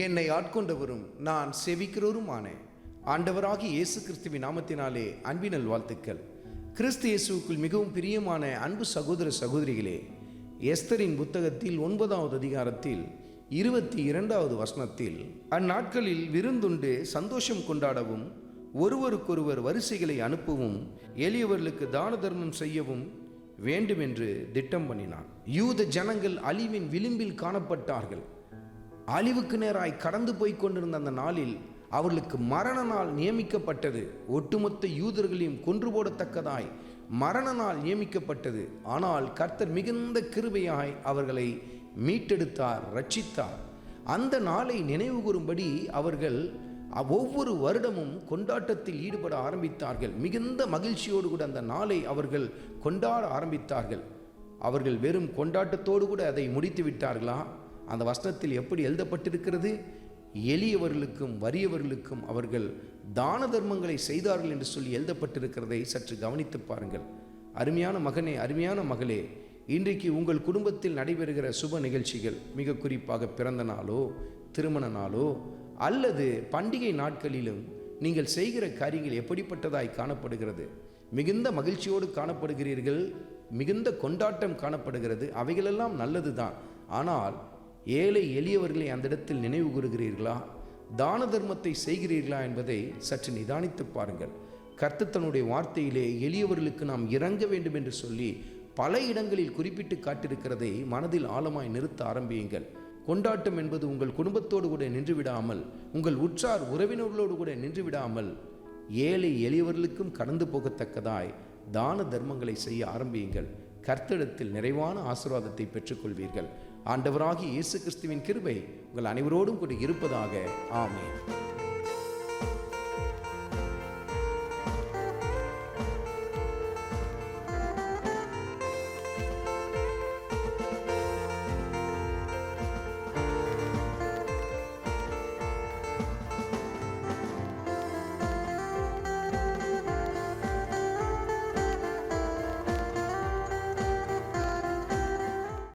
என்னை ஆட்கொண்டவரும் நான் செவிக்கிறவருமான ஆண்டவராகிய இயேசு கிறிஸ்துவின் நாமத்தினாலே அன்பினல் வாழ்த்துக்கள். கிறிஸ்து இயேசுவுக்குள் மிகவும் பிரியமான அன்பு சகோதர சகோதரிகளே, எஸ்தரின் புத்தகத்தில் 9வது அதிகாரத்தில் 22வது வசனத்தில், அந்நாட்களில் விருந்துண்டு சந்தோஷம் கொண்டாடவும் ஒருவருக்கொருவர் வரிசைகளை அனுப்பவும் எளியவர்களுக்கு தான தர்மம் செய்யவும் வேண்டுமென்று திட்டம் பண்ணினான். யூத ஜனங்கள் அழிவின் விளிம்பில் காணப்பட்டார்கள். அழிவுக்கு நேராய் கடந்து போய் கொண்டிருந்த அந்த நாளில் அவர்களுக்கு மரண நாள் நியமிக்கப்பட்டது. ஒட்டுமொத்த யூதர்களையும் கொன்று போடத்தக்கதாய் மரண நாள் நியமிக்கப்பட்டது. ஆனால் கர்த்தர் மிகுந்த கிருபையாய் அவர்களை மீட்டெடுத்தார், ரட்சித்தார். அந்த நாளை நினைவு கூறும்படி அவர்கள் ஒவ்வொரு வருடமும் கொண்டாட்டத்தில் ஈடுபட ஆரம்பித்தார்கள். மிகுந்த மகிழ்ச்சியோடு கூட அந்த நாளை அவர்கள் கொண்டாட ஆரம்பித்தார்கள். அவர்கள் வெறும் கொண்டாட்டத்தோடு கூட அதை முடித்து விட்டார்களா? அந்த வசனத்தில் எப்படி எழுதப்பட்டிருக்கிறது? எளியவர்களுக்கும் வறியவர்களுக்கும் அவர்கள் தான தர்மங்களை செய்தார்கள் என்று சொல்லி எழுதப்பட்டிருக்கிறதை சற்று கவனித்து பாருங்கள். அருமையான மகனே, அருமையான மகளே, இன்றைக்கு உங்கள் குடும்பத்தில் நடைபெறுகிற சுப நிகழ்ச்சிகள், மிக குறிப்பாக பிறந்த நாளோ திருமண நாளோ அல்லது பண்டிகை நாட்களிலும் நீங்கள் செய்கிற காரியங்கள் எப்படிப்பட்டதாய் காணப்படுகிறது? மிகுந்த மகிழ்ச்சியோடு காணப்படுகிறீர்கள், மிகுந்த கொண்டாட்டம் காணப்படுகிறது. அவைகளெல்லாம் நல்லது தான். ஆனால் ஏழை எளியவர்களை அந்த இடத்தில் நினைவு கூறுகிறீர்களா? தான தர்மத்தை செய்கிறீர்களா என்பதை சற்று நிதானித்து பாருங்கள். கர்த்தர் தன்னுடைய வார்த்தையிலே எளியவர்களுக்கு நாம் இறங்க வேண்டும் என்று சொல்லி பல இடங்களில் குறிப்பிட்டு காட்டியிருக்கிறதை மனதில் ஆழமாய் நிறுத்த ஆரம்பியுங்கள். கொண்டாட்டம் என்பது உங்கள் குடும்பத்தோடு கூட நின்று விடாமல், உங்கள் உற்றார் உறவினர்களோடு கூட நின்று விடாமல், ஏழை எளியவர்களுக்கும் கடந்து போகத்தக்கதாய் தான தர்மங்களை செய்ய ஆரம்பியுங்கள். கர்த்தரிடத்தில் நிறைவான ஆசீர்வாதத்தை பெற்றுக்கொள்வீர்கள். ஆண்டவராகிய இயேசு கிறிஸ்துவின் கிருபை உங்கள் அனைவரோடும் கூட இருப்பதாக. ஆமென்.